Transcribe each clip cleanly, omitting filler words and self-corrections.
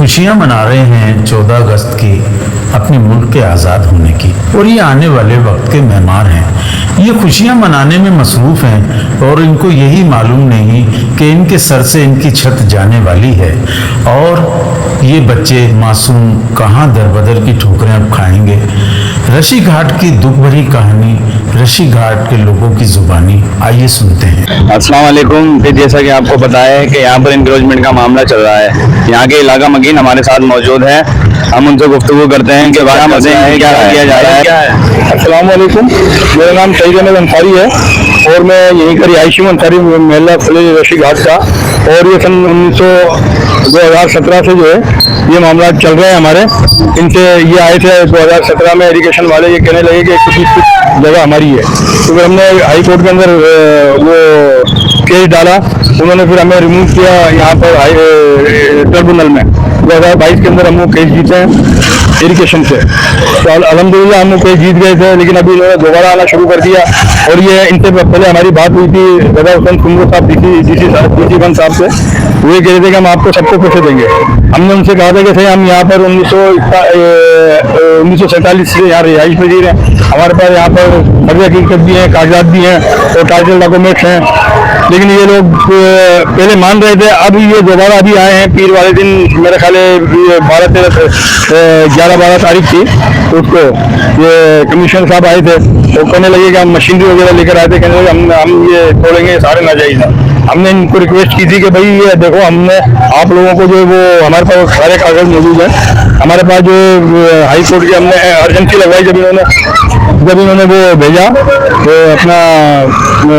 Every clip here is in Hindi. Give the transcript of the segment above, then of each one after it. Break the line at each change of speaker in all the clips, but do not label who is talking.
खुशियां मना रहे हैं 14 अगस्त की, अपने मुल्क के आज़ाद होने की, और ये आने वाले वक्त के मेहमान हैं। ये खुशियां मनाने में मसरूफ़ हैं और इनको यही मालूम नहीं कि इनके सर से इनकी छत जाने वाली है और ये बच्चे मासूम कहाँ दरबदर की ठोकरें अब खाएंगे। ऋषि घाट की दुख भरी कहानी, ऋषि घाट के लोगों की जुबानी, आइए सुनते हैं।
अस्सलाम वालेकुम। फिर जैसा कि आपको पता है कि यहाँ पर इंक्रोचमेंट का मामला चल रहा है। यहाँ के इलाका मकीन हमारे साथ मौजूद है, हम उनसे गुफ्तगू करते हैं कि क्या मसला है, क्या किया जा रहा है।
अस्सलाम वालेकुम, मेरा नाम सईद अहमद अंसारी है और मैं यहीं का रिहायशी हूँ, अंसारी महल्ला फुले ऋषि घाट का। और ये सन 2017 से जो है ये मामला चल रहे हैं हमारे। इनसे ये आए थे 2017 में, एजुकेशन वाले ये कहने लगे कि कुछ जगह हमारी है, तो फिर हमने हाई कोर्ट के अंदर वो केस डाला। उन्होंने फिर हमें रिमूव किया यहाँ पर ट्रिब्यूनल में। 2022 के अंदर हम वो केस जीते हैं इरिगेशन से, तो अल्हम्दुलिल्लाह हम वो केस जीत गए थे। लेकिन अभी इन्होंने दोबारा आना शुरू कर दिया और ये इनसे पहले हमारी बात हुई थी रजा हुसैन कुमरो साहब डीसी वन साहब से। वो कह रहे थे कि हम आपको सबको पैसे देंगे। हमने उनसे कहा था कि सही हम यहाँ पर 1947 से यहाँ रिहाइश में जी रहे हैं, हमारे पास यहाँ पर सभी हकीकत भी हैं, कागजात भी हैं और टाइटल डॉक्यूमेंट्स हैं। लेकिन ये लोग पहले मान रहे थे, अब ये दोबारा अभी आए हैं पीर वाले दिन, मेरे ख्याल 11-12 तारीख थी, तो उसको ये कमिश्नर साहब आए थे, वो कहने लगे कि हम मशीनरी वगैरह लेकर आए थे, कहने लगे हम ये तोड़ेंगे सारे नाजायज। हमने इनको रिक्वेस्ट की थी कि भाई ये देखो, हमने आप लोगों को जो वो हमारे पास सारे कागज मौजूद हैं, हमारे पास जो हाई कोर्ट की हमने अर्जेंसी लगवाई, जब इन्होंने वो भेजा तो अपना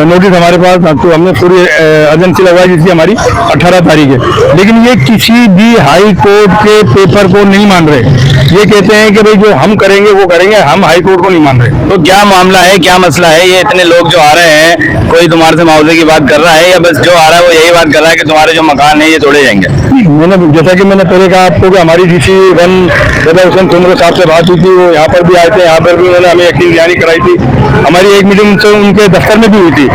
नोटिस हमारे पास, तो हमने पूरी अर्जेंसी लगवाई जिसकी हमारी 18 तारीख है। लेकिन ये किसी भी हाई कोर्ट के पेपर को नहीं मान रहे। ये कहते हैं कि भाई जो हम करेंगे वो करेंगे, हम हाई कोर्ट को नहीं मान रहे।
तो क्या मामला है, क्या मसला है? ये इतने लोग जो आ रहे हैं, कोई तुम्हारे से मुआवजे की बात कर रहा है या बस जो आ रहा है वो यही बात कर रहा है कि तुम्हारे जो मकान है ये तोड़े जाएंगे?
मैंने जैसा कि मैंने पहले कहा आपको कि हमारी डीसी वन रजा हुसैन कुमरो साहब से बात हुई थी, वो यहाँ पर भी आए थे, यहाँ पर भी उन्होंने हमें यकीन दहानी कराई थी। हमारी एक मीटिंग उनसे उनके दफ्तर में भी हुई थी,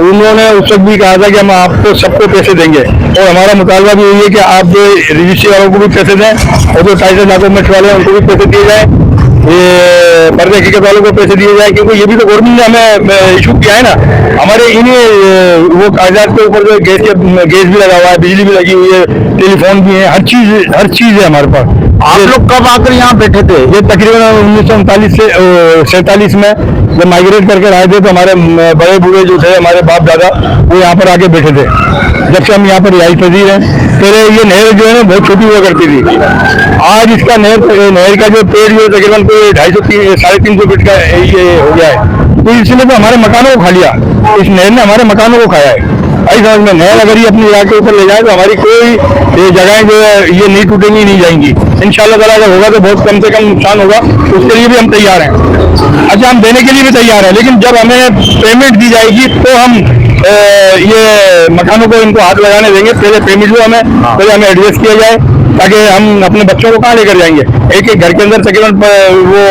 उन्होंने उस वक्त भी कहा था कि हम आपको सबको पैसे देंगे और हमारा मुतालबा भी यही है कि आप जो रजिस्ट्री वालों को भी पैसे दें और जो टाइटल डॉक्यूमेंट्स वाले हैं उनको भी पैसे दिए जाए, ये पर्दे हकीकत वालों को पैसे दिए जाए, क्योंकि ये भी तो गवर्नमेंट ने हमें इशू किया है ना। हमारे इन्हीं वो कागजात के ऊपर जो गैस भी लगा हुआ है, बिजली भी लगी हुई है, टेलीफोन भी है, हर चीज है हमारे पास।
आप लोग कब आकर यहाँ बैठे थे?
ये तकरीबन 1939 से 47 में जब माइग्रेट करके आए थे, तो हमारे बड़े बूढ़े जो थे, हमारे बाप दादा, वो यहाँ पर आके बैठे थे। जब से हम यहाँ पर रिहाइश पजीर हैं। पहले ये नहर जो है ना बहुत छोटी हुआ करती थी, आज इसका नहर का जो पेड़ जो तकरीबन 250-350 फीट का ये हो गया है। तो इसलिए तो हमारे मकानों को खा लिया, इस नहर ने हमारे मकानों को खाया है। आई समझ में, नहर अगर ये अपनी इलाके के ऊपर ले जाए तो हमारी कोई जगहें जो है ये नहीं टूटेंगी, नहीं जाएंगी। इंशाल्लाह ताला अगर होगा तो बहुत कम से कम नुकसान होगा, उसके लिए भी हम तैयार हैं। अच्छा, हम देने के लिए भी तैयार हैं, लेकिन जब हमें पेमेंट दी जाएगी तो हम ये मकानों को इनको हाथ लगाने देंगे। पहले पेमेंट जो पहले हमें एडजस्ट किया जाए, ताकि हम अपने बच्चों को कहाँ लेकर जाएंगे। एक एक घर के अंदर तकरीबन वो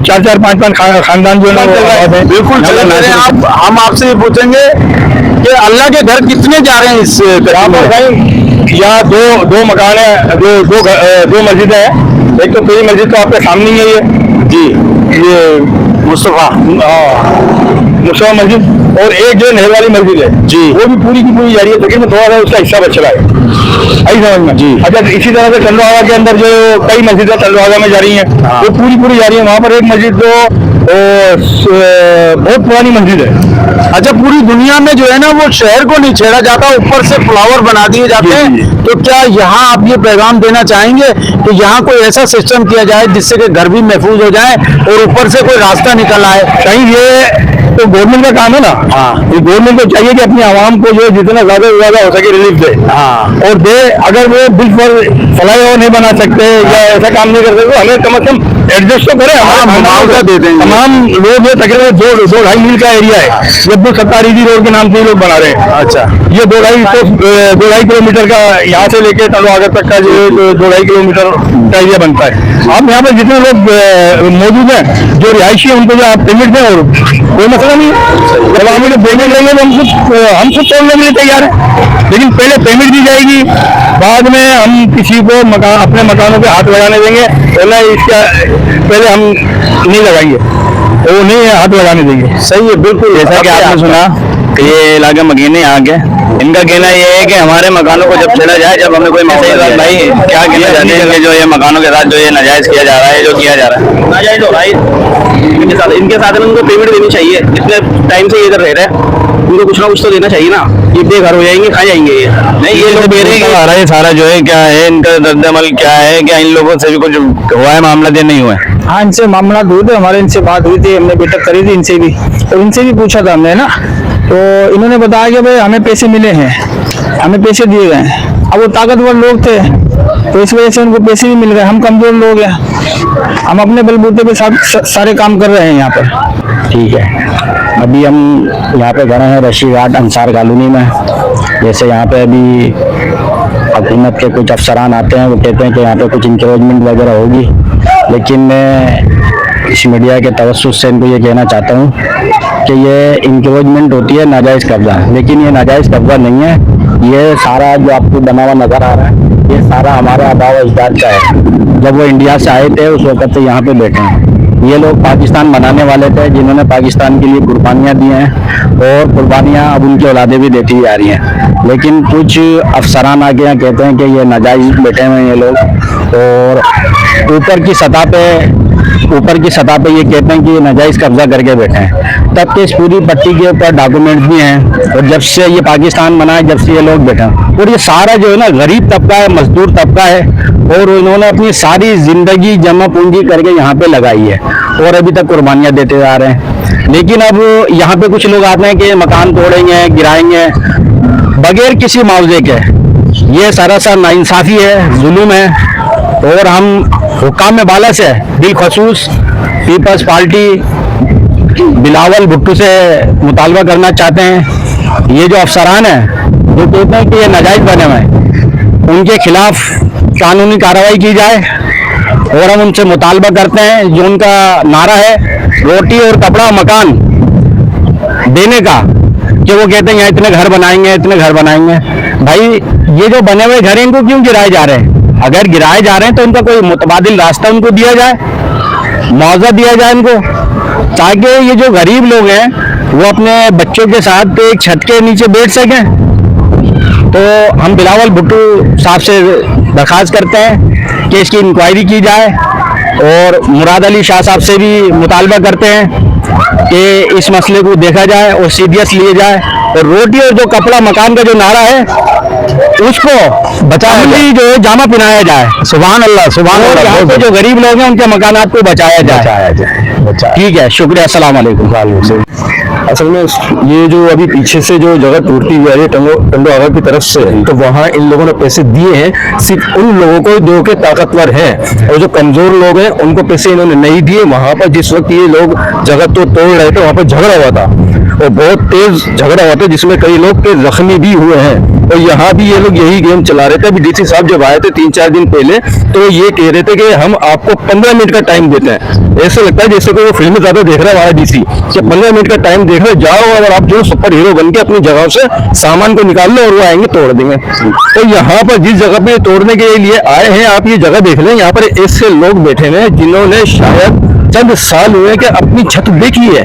4-4, 5-5 खानदान जो है।
बिल्कुल, हम आपसे ये पूछेंगे कि अल्लाह के घर कितने जा रहे हैं इस
यहाँ दो मकान है, दो मस्जिदें हैं। एक तो पहली मस्जिद तो आपके सामने ही है जी, ये मुस्तफा मस्जिद, और एक जो नहर वाली मस्जिद है जी, वो भी पूरी की पूरी जा रही है, लेकिन थोड़ा सा उसका हिस्सा बच रहा है। आई समझ में जी। अच्छा, इसी तरह से चंद्रभागा के अंदर जो कई मस्जिदें चंद्रभागा में जा रही हैं, वो पूरी जा रही है। वहाँ पर एक मस्जिद जो बहुत पुरानी मस्जिद है।
अच्छा, पूरी दुनिया में जो है ना वो शहर को नहीं छेड़ा जाता, ऊपर से फ्लावर बना दिए जाते हैं। तो क्या यहाँ आप ये पैगाम देना चाहेंगे कि यहाँ कोई ऐसा सिस्टम किया जाए जिससे कि घर भी महफूज हो जाए और ऊपर से कोई रास्ता निकल आए?
कहीं ये तो गवर्नमेंट का काम है ना। हाँ, ये गवर्नमेंट को चाहिए कि अपनी आवाम को जो जितना ज्यादा से ज्यादा हो सके रिलीफ दे। हाँ, और दे। अगर वो बिल पर फ्लाई ओवर नहीं बना सकते या ऐसा काम नहीं कर सकते, हमें कम से कम एडजस्ट तो करें, हमारा
मुआवजा दे देंगे।
तमाम लोग ये तकरीबन 2-2.5 मील का एरिया है, ये अब्दुल सत्तार ईदी रोड के नाम से ये लोग बना रहे हैं।
अच्छा,
ये 2.5 किलोमीटर का यहाँ से लेके तलवागर तक का जो 2.5 किलोमीटर का एरिया बनता है। आप यहाँ पर जितने लोग मौजूद हैं जो रिहायशी है उनको जो आप पेमेंट दें, और कोई मसला नहीं है। जब आप मुझे पेमेंट लेंगे तो हम खुद तोड़ने के लिए तैयार है, लेकिन पहले पेमेंट दी जाएगी, बाद में हम किसी को मकान अपने मकानों पे हाथ लगाने देंगे। पहले हम नहीं लगाएंगे, वो नहीं हाथ लगाने देंगे।
सही है, बिल्कुल।
जैसा कि आपने सुना कि ये इलाके मकीने यहाँ के, इनका कहना ये है कि हमारे मकानों को जब छेड़ा जाए, जब हमें कोई मैसेज भाई क्या कहना चाहते हैं कि जो ये मकानों के साथ जो ये नाजायज किया जा रहा है, जो किया जा रहा है नाजायज हो रहा है इनके साथ उनको पेमेंट देनी चाहिए। इतने टाइम से ये इधर रह रहे हैं, उनको कुछ ना कुछ तो देना चाहिए ना। ये बेघर हो जाएंगे, खा जाएंगे ये नहीं। ये लोग कह रहे हैं कि आ रहा है सारा जो है क्या है, इनका दर्दमल क्या है, क्या इन लोगों से भी कुछ हुआ है, मामला दे नहीं हुआ है?
हाँ, इनसे मामला हुए थे, हमारे इनसे बात हुई थी, हमने बैठक करी थी इनसे भी, और इनसे भी पूछा था हमने ना, तो इन्होंने बताया कि भाई हमें पैसे मिले हैं, हमें पैसे दिए गए हैं। अब वो ताकतवर लोग थे तो इस वजह से उनको पैसे भी मिल गए। हम कमजोर लोग हैं, हम अपने बलबूते पे सारे काम कर रहे हैं यहाँ पर।
ठीक है, अभी हम यहाँ पे खड़े हैं रशी घाट अंसार कॉलोनी में। जैसे यहाँ पे अभी हुकूमत के कुछ अफसरान आते हैं, वो कहते हैं कि यहाँ पे कुछ इंक्रोचमेंट वगैरह होगी, लेकिन मैं इस मीडिया के तवस्सुस से इनको ये कहना चाहता हूँ कि ये इंक्रोचमेंट होती है नाजायज़ कब्जा, लेकिन ये नाजायज़ कब्जा नहीं है। ये सारा जो आपको बना हुआ नज़र आ रहा है, ये सारा हमारे आबा व अजदाद का है। जब वो इंडिया से आए थे उस वक्त से यहाँ पे बैठे हैं। ये लोग पाकिस्तान बनाने वाले थे, जिन्होंने पाकिस्तान के लिए कुर्बानियाँ दी हैं, और कुर्बानियाँ अब उनकी औलादें भी देती आ रही हैं। लेकिन कुछ अफसरान आके यहाँ कहते हैं कि ये नाजायज़ बैठे हुए हैं ये लोग, और ऊपर की सतह पे ये कहते हैं कि ये नाजायज़ कब्जा करके बैठे हैं। तब के इस पूरी पट्टी के ऊपर डॉक्यूमेंट्स भी हैं, और जब से ये पाकिस्तान बना है, जब से ये लोग बैठे हैं। और ये सारा जो है ना गरीब तबका है, मजदूर तबका है, और उन्होंने अपनी सारी जिंदगी जमा पूंजी करके यहाँ पे लगाई है, और अभी तक कुर्बानियाँ देते जा रहे हैं। लेकिन अब यहाँ पे कुछ लोग आते हैं कि मकान तोड़ेंगे, गिराएंगे बगैर किसी मुआवजे के। ये सरासर नाइंसाफी है, जुल्म है, और हम हुक्काम में बाला से बिलखसूस पीपल्स पार्टी बिलावल भुट्टो से मुतालबा करना चाहते हैं। ये जो अफसरान हैं जो कहते हैं कि ये नाजायज बने हुए हैं, उनके खिलाफ कानूनी कार्रवाई की जाए, और हम उनसे मुतालबा करते हैं जो उनका नारा है रोटी और कपड़ा मकान देने का, कि वो कहते हैं यहाँ इतने घर बनाएंगे, इतने घर बनाएंगे। भाई ये जो बने हुए घर हैं इनको क्यों गिराए जा रहे हैं? अगर गिराए जा रहे हैं तो उनका कोई मुतबादिल रास्ता उनको दिया जाए, मुआवजा दिया जाए इनको, ताकि ये जो गरीब लोग हैं वो अपने बच्चों के साथ एक छत के नीचे बैठ सकें। तो हम बिलावल भुट्टो साहब से दरख्वास्त करते हैं कि इसकी इंक्वायरी की जाए, और मुराद अली शाह साहब से भी मुतालबा करते हैं कि इस मसले को देखा जाए और सीरियस लिए जाए, और रोटी और जो कपड़ा मकान का जो नारा है उसको बचाया जाए, जो है जामा पहनाया जाए। सुभान अल्लाह, सुभान अल्लाह। यहाँ पे जो गरीब लोग हैं उनके मकानात को बचाया जाए। ठीक है, शुक्रिया, अस्सलाम वालेकुम।
असल में ये जो अभी पीछे से जो जगह टूटती जा रही है टंडो आगा की तरफ से, तो वहाँ इन लोगों ने पैसे दिए हैं सिर्फ उन लोगों को जो के ताकतवर हैं, और जो कमजोर लोग हैं उनको पैसे इन्होंने नहीं दिए। वहाँ पर जिस वक्त ये लोग जगह तो तोड़ रहे थे, वहाँ पर झगड़ा हुआ था, और बहुत तेज झगड़ा हुआ था, जिसमें कई लोग के जख्मी भी हुए हैं। और यहाँ भी ये लोग यही गेम चला रहे थे। अभी डीसी साहब जब आए थे 3-4 दिन पहले, तो ये कह रहे थे कि हम आपको 15 मिनट का टाइम देते हैं। ऐसा लगता है जैसे कोई वो फिल्म ज्यादा देख रहा है हमारा डीसी, कि 15 मिनट का टाइम देख रहे, जाओ और आप जो सुपर हीरो बन के अपनी जगह से सामान को निकाल लो, और वो आएंगे तोड़ देंगे। तो यहाँ पर जिस जगह पे तोड़ने के लिए आए हैं, आप ये जगह देख लें, यहाँ पर ऐसे लोग बैठे हुए हैं जिन्होंने शायद चंद साल हुए कि अपनी छत देखी है।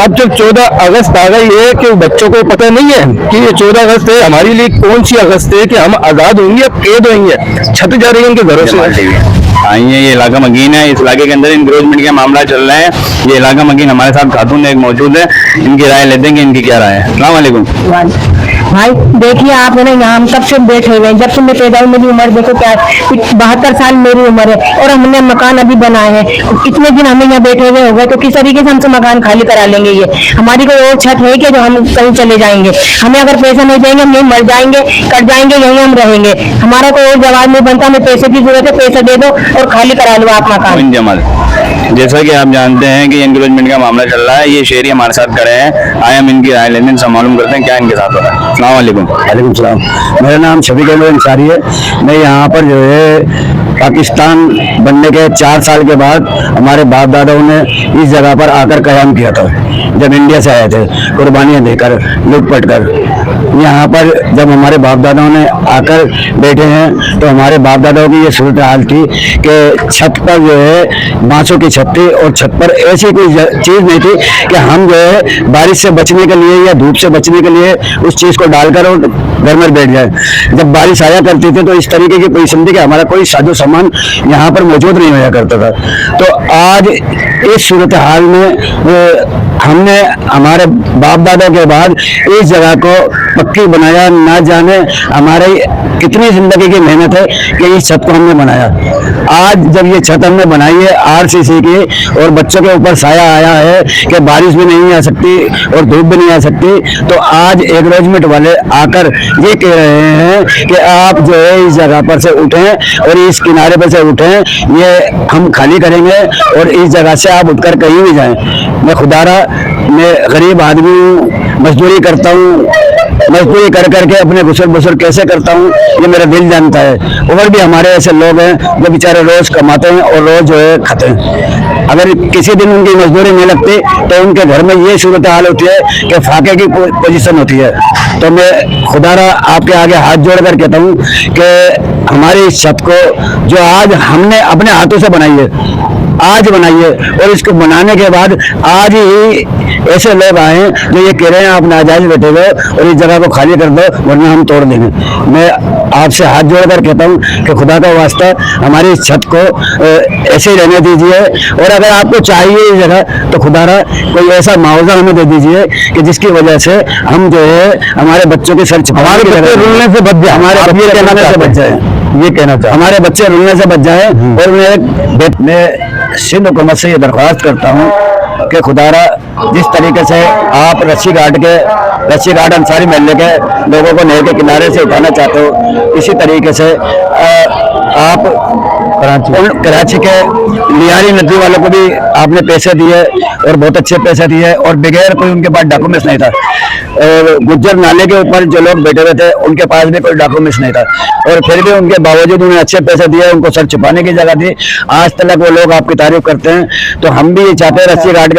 अब जब 14 अगस्त आ गई है कि बच्चों को पता नहीं है कि ये 14 अगस्त है, हमारे लिए कौन सी अगस्त है कि हम आजाद होंगे या कैद होंगे। छत जा रही है उनके घरों से।
आइए, ये इलाका मकीन है, इस इलाके के अंदर इंक्रोचमेंट का मामला चल रहा है। ये इलाका मकीन हमारे साथ खातून एक मौजूद है, इनकी राय लेते हैं कि इनकी क्या राय है। अस्सलाम वालेकुम।
भाई देखिए आप है ना, यहाँ हम कब से बैठे हुए हैं, जब से मैं पैदा हुई, मेरी उम्र देखो क्या है, 72 साल मेरी उम्र है, और हमने मकान अभी बनाए हैं। इतने दिन हमें यहाँ बैठे हुए हो गए, तो किस तरीके से हमसे मकान खाली करा लेंगे? ये हमारी कोई और छत है कि जो हम कहीं चले जाएंगे? हमें अगर पैसे नहीं देंगे, हम यहीं मर जाएंगे, कट जाएंगे, यहीं हम रहेंगे। हमारा कोई और जवाब नहीं बनता, हमें पैसे की जरूरत है, पैसे दे दो और खाली करा लो आप मकान।
जमाल, जैसा कि आप जानते हैं कि एनक्रोचमेंट का मामला चल रहा है, ये शहरी हमारे साथ खड़े हैं, आए हम इनकी राय लेने से मालूम करते हैं क्या इनके साथ हो रहा है। अस्सलाम वालेकुम।
वालेकुम सलाम। मेरा नाम शफीक अहमद अंसारी है। मैं यहाँ पर जो है पाकिस्तान बनने के 4 साल के बाद हमारे बाप दादाओं ने इस जगह पर आकर क़याम किया था। जब इंडिया से आए थे कुर्बानियाँ देकर, लूट पट कर, यहाँ पर जब हमारे बाप दादाओं ने आकर बैठे हैं, तो हमारे बाप दादाओं की ये सूरत हाल थी कि छत पर जो है बांसों की छत थी, और छत पर ऐसी कोई चीज़ नहीं थी कि हम जो है बारिश से बचने के लिए या धूप से बचने के लिए उस चीज़ को डालकर और घर में बैठ जाए। जब बारिश आया करती थी तो इस तरीके की पोजीशन थी कि हमारा कोई साजो सामान यहाँ पर मौजूद नहीं होया करता था। तो आज इस सूरत हाल में हमने हमारे बाप दादा के बाद इस जगह को पक्की बनाया। ना जाने हमारी कितनी जिंदगी की मेहनत है कि इस छत को हमने बनाया। आज जब ये छत हमने बनाई है आरसीसी की, और बच्चों के ऊपर साया आया है कि बारिश भी नहीं आ सकती और धूप भी नहीं आ सकती, तो आज एग्रोजमेंट वाले आकर ये कह रहे हैं कि आप जो है इस जगह पर से उठें और इस किनारे पर से उठें, ये हम खाली करेंगे और इस जगह से आप उठकर कहीं भी जाएं। मैं खुदारा, मैं गरीब आदमी हूँ, मजदूरी करता हूँ, मजदूरी कर करके अपने गुसर बसर कैसे करता हूँ ये मेरा दिल जानता है। और भी हमारे ऐसे लोग हैं जो बेचारे रोज कमाते हैं और रोज जो है खाते हैं। अगर किसी दिन उनकी मजदूरी नहीं लगती तो उनके घर में ये सूरत हाल होती है कि फाके की पोजीशन होती है। तो मैं खुदारा आपके आगे हाथ जोड़ कर कहता हूँ कि हमारी इस छत को जो आज हमने अपने हाथों से बनाई है, आज बनाई है, और इसको बनाने के बाद आज ही ऐसे लोग आए हैं जो ये कह रहे हैं आप नाजायज बैठे हुए और इस जगह को खाली कर दो वरना हम तोड़ देंगे। मैं आपसे हाथ जोड़कर कहता हूँ कि खुदा का वास्ता हमारी इस छत को ऐसे ही रहने दीजिए, और अगर आपको चाहिए इस जगह तो खुदारा कोई ऐसा मुआवजा हमें दे दीजिए कि जिसकी वजह से हम जो है हमारे बच्चों के सर हमारे बच्चे रुलने से बच जाए, हमारे बच्चे कहने से बच जाए, ये कहना चाहता हूं, हमारे बच्चे रुलने से बच जाए। और मैं सिंध हुकूमत से ये दरख्वास्त करता हूँ कि खुदारा जिस तरीके से आप रस्सी घाट अंसारी महल्ले के लोगों को नहर के किनारे से उठाना चाहते हो, इसी तरीके से आप कराची के लियारी नदी वालों को भी आपने पैसे दिए और बहुत अच्छे पैसे दिए, और बगैर कोई उनके पास डॉक्यूमेंट्स नहीं था। गुज्जर नाले के ऊपर जो लोग बैठे हुए थे उनके पास भी कोई डॉक्यूमेंट्स नहीं था, और फिर भी उनके बावजूद उन्हें अच्छे पैसे दिए, उनको सर छुपाने की जगह दी। आज तक वो लोग आपकी तारीफ करते हैं। तो हम भी ये चाहते हैं रस्सी घाट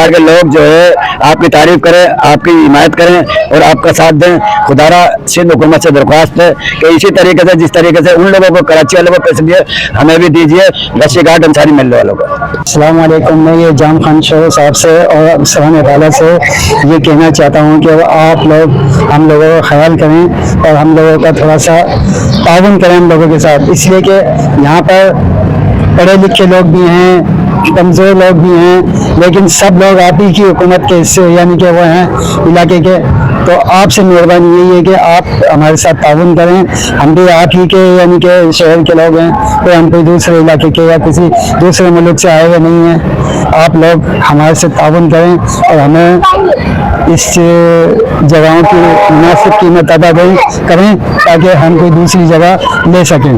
के लोग जो है आपकी तारीफ करें, आपकी हिमायत करें और आपका साथ दें। खुदारा सिंध हुकूमत से दरख्वास्त है कि इसी तरीके से जिस तरीके से उन लोगों को कराची वालों को पैसे दिए हमें भी दीजिए, रस्सी घाट अंसारी महल्ले वालों को।
अस्सलाम वालेकुम। मैं ये जाम खान शोर साहब से और सलाम वाला से ये कहना चाहता हूँ कि आप लोग हम लोगों का ख्याल करें और हम लोगों का थोड़ा सा ताउन करें हम लोगों के साथ, इसलिए कि यहाँ पर पढ़े लिखे लोग भी हैं, कमज़ोर लोग भी हैं, लेकिन सब लोग आप ही की हुकूमत के हिस्से यानी कि वो हैं इलाके के। तो आपसे मेहरबानी यही है कि आप हमारे साथ ताउन करें। हम भी आप ही के यानी कि शहर के लोग हैं, कोई हम कोई दूसरे इलाके के या किसी दूसरे मुल्क से आए हुए नहीं हैं। आप लोग हमारे से ताउन करें और हमें इस जगहों की मुनासिब कीमत अदा करें ताकि हम कोई दूसरी जगह ले सकें।